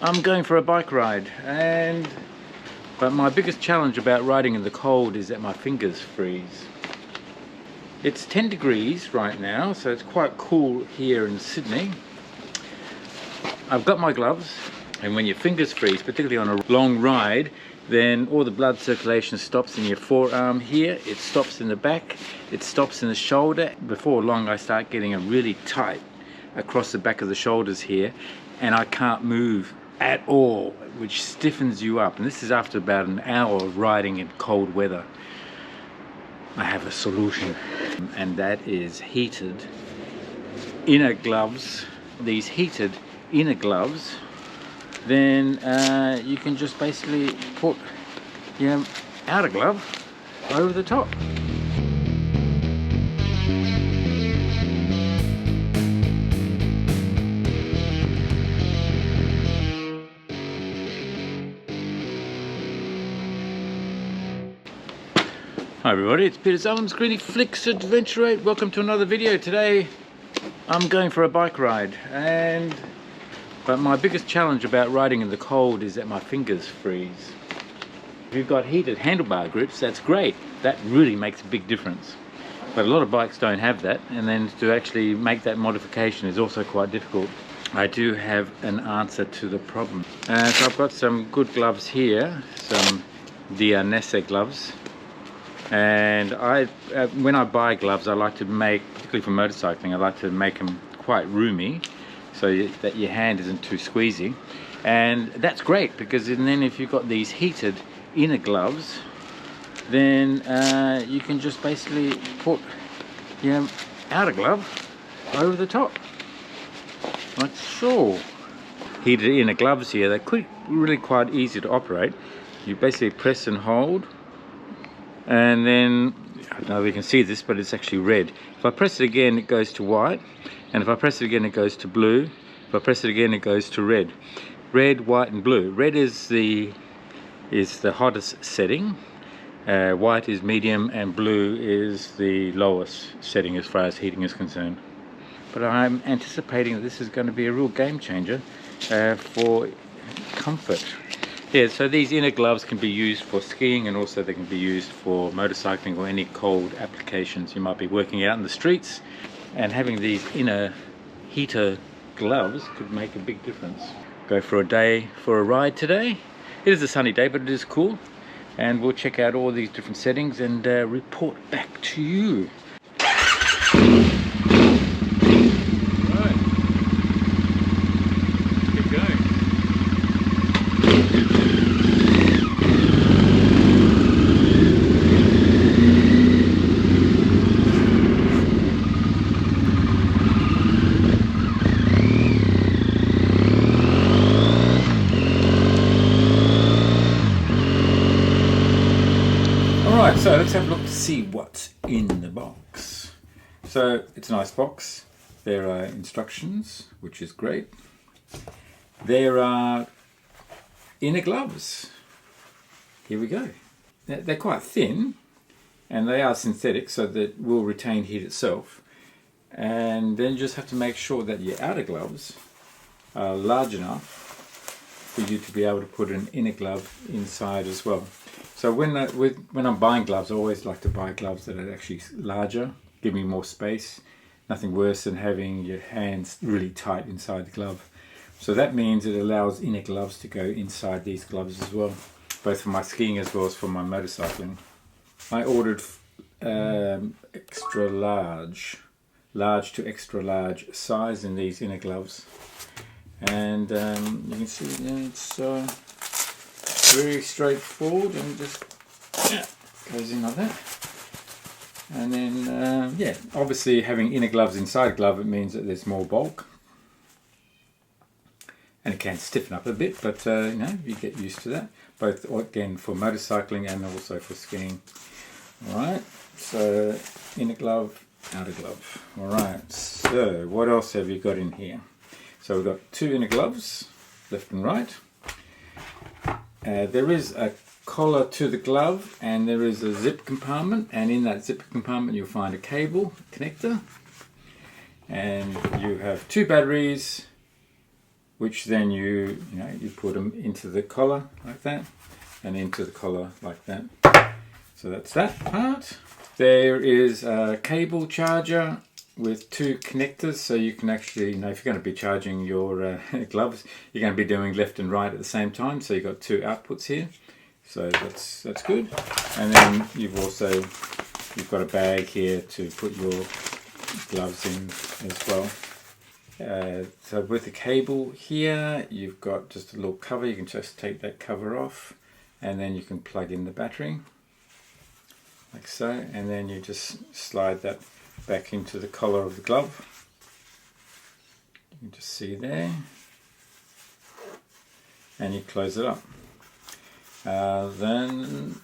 I'm going for a bike ride, but my biggest challenge about riding in the cold is that my fingers freeze. It's 10 degrees right now, so it's quite cool here in Sydney. I've got my gloves, and when your fingers freeze, particularly on a long ride, then all the blood circulation stops in your forearm here, it stops in the back, it stops in the shoulder. Before long I start getting a really tight across the back of the shoulders here, and I can't move at all, which stiffens you up. And this is after about an hour of riding in cold weather. I have a solution, and that is heated inner gloves. These heated inner gloves, then you can just basically put your outer glove over the top. Hi everybody, it's Peter Zellum's GriniFlix Adventure 8. Welcome to another video. Today I'm going for a bike ride, but my biggest challenge about riding in the cold is that my fingers freeze. If you've got heated handlebar grips, that's great. That really makes a big difference. But a lot of bikes don't have that, and then to actually make that modification is also quite difficult. I do have an answer to the problem. So I've got some good gloves here, some K&F gloves. And when I buy gloves, I like to make, particularly for motorcycling, I like to make them quite roomy so that your hand isn't too squeezy. And that's great, because then if you've got these heated inner gloves, then you can just basically put your outer glove over the top, like so. Heated inner gloves here, they're really quite easy to operate. You basically press and hold, and then, I don't know if you can see this, but it's actually red. If I press it again, it goes to white, and if I press it again, it goes to blue. If I press it again, it goes to red. Red, white and blue. Red is the hottest setting, white is medium, and blue is the lowest setting as far as heating is concerned. But I'm anticipating that this is going to be a real game changer for comfort. Yeah, so these inner gloves can be used for skiing, and also they can be used for motorcycling or any cold applications you might be working out in the streets. And having these inner heater gloves could make a big difference. Go for a ride today. It is a sunny day, but it is cool. And we'll check out all these different settings and report back to you. Right. Keep going. Alright, so let's have a look to see what's in the box. So it's a nice box. There are instructions, which is great. There are inner gloves. Here we go. They're quite thin, and they are synthetic, so that will retain heat itself. And then you just have to make sure that your outer gloves are large enough for you to be able to put an inner glove inside as well. So when I'm buying gloves, I always like to buy gloves that are actually larger, give me more space. Nothing worse than having your hands really tight inside the glove. So that means it allows inner gloves to go inside these gloves as well, both for my skiing as well as for my motorcycling. I ordered extra large to extra large size in these inner gloves. And you can see it's very straightforward, and just goes in like that. And then yeah, obviously having inner gloves inside glove, it means that there's more bulk, and it can stiffen up a bit, but you know, you get used to that, both again for motorcycling and also for skiing. Alright, so inner glove, outer glove. Alright, so what else have you got in here? So we've got two inner gloves, left and right. There is a collar to the glove, and there is a zip compartment, and in that zip compartment you'll find a cable connector, and you have two batteries, which then you put them into the collar like that, and into the collar like that. So that's that part. There is a cable charger with 2 connectors, so you can actually, if you're going to be charging your gloves, you're going to be doing left and right at the same time. So you've got 2 outputs here, so that's good. And then you've got a bag here to put your gloves in as well. So with the cable here, you've got just a little cover. You can just take that cover off, and then you can plug in the battery like so, and then you just slide that back into the collar of the glove. You can just see there, and you close it up. Then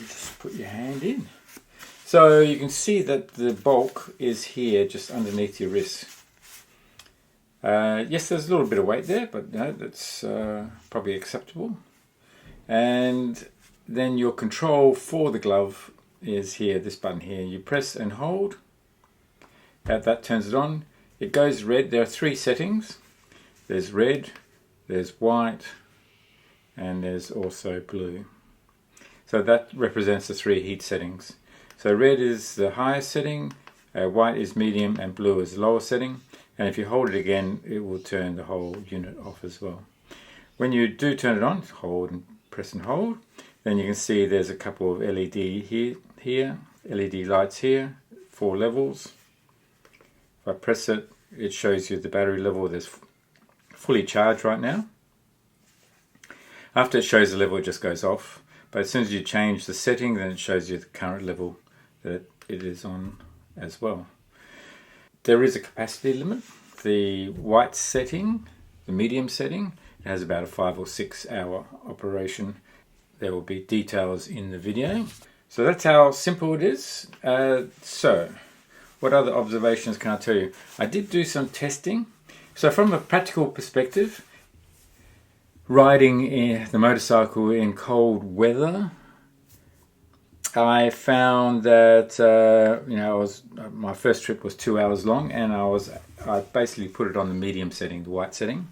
you just put your hand in. So you can see that the bulk is here just underneath your wrist. Yes, there's a little bit of weight there, but that's probably acceptable. And then your control for the glove is here, this button here. You press and hold. That turns it on. It goes red. There are 3 settings. There's red, there's white, and there's also blue. So that represents the 3 heat settings. So red is the highest setting, white is medium, and blue is the lower setting. And if you hold it again, it will turn the whole unit off as well. When you do turn it on, hold and press and hold, then you can see there's a couple of LED here, LED lights here, 4 levels. If I press it, it shows you the battery level. There's fully charged right now. After it shows the level, it just goes off. But as soon as you change the setting, then it shows you the current level that it is on as well. There is a capacity limit. The white setting, the medium setting, has about a 5 or 6 hour operation. There will be details in the video. So that's how simple it is. So what other observations can I tell you? I did do some testing. So from a practical perspective, riding the motorcycle in cold weather, I found that my first trip was 2 hours long, and I basically put it on the medium setting, the white setting,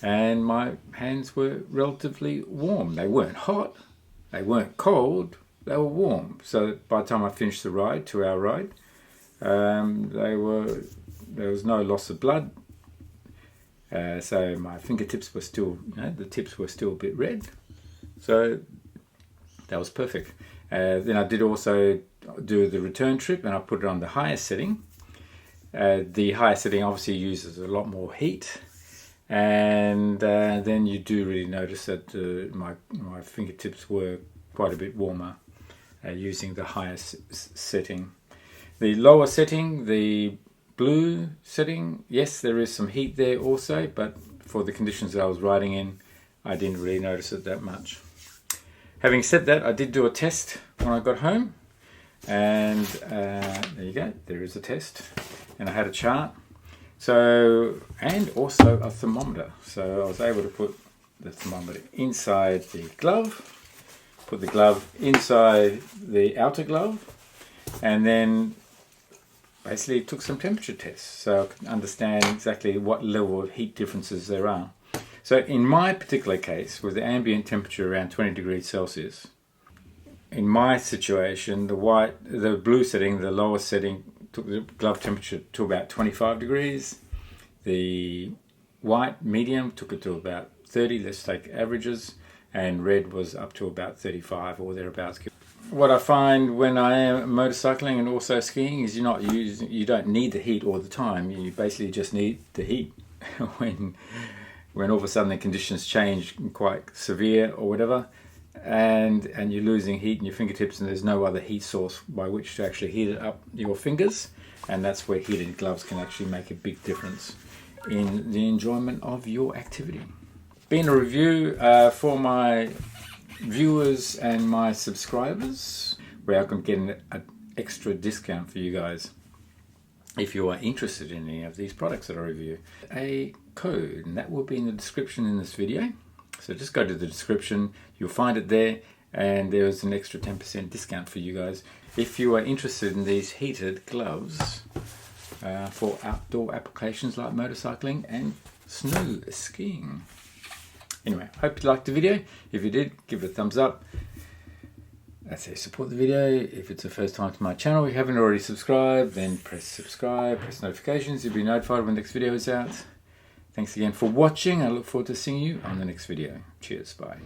and my hands were relatively warm. They weren't hot, they weren't cold, they were warm. So by the time I finished the ride, 2 hour ride, there was no loss of blood. So my fingertips were still, the tips were still a bit red. So that was perfect. Then I did also do the return trip, and I put it on the highest setting. The highest setting obviously uses a lot more heat, and then you do really notice that my fingertips were quite a bit warmer using the highest setting. The lower setting, the blue setting, yes, there is some heat there also, but for the conditions that I was riding in, I didn't really notice it that much. Having said that, I did do a test when I got home, and there you go, there is a test, and I had a chart, and also a thermometer. So I was able to put the thermometer inside the glove, put the glove inside the outer glove, and then basically took some temperature tests so I can understand exactly what level of heat differences there are. So in my particular case, with the ambient temperature around 20 degrees Celsius, in my situation, the blue setting, the lower setting, took the glove temperature to about 25 degrees. The white medium took it to about 30, let's take averages, and red was up to about 35 or thereabouts. What I find when I am motorcycling and also skiing is you don't need the heat all the time. You basically just need the heat when all of a sudden the conditions change quite severe or whatever, and you're losing heat in your fingertips, and there's no other heat source by which to actually heat it up your fingers, and that's where heated gloves can actually make a big difference in the enjoyment of your activity. Being a review for my viewers and my subscribers, where I can get an extra discount for you guys if you are interested in any of these products that I review. A code, and that will be in the description in this video. So just go to the description, you'll find it there, and there's an extra 10% discount for you guys if you are interested in these heated gloves for outdoor applications like motorcycling and snow skiing. Anyway, hope you liked the video. If you did, give it a thumbs up. That's it, support the video. If it's the first time to my channel, if you haven't already subscribed, then press subscribe, press notifications. You'll be notified when the next video is out. Thanks again for watching. I look forward to seeing you on the next video. Cheers, bye.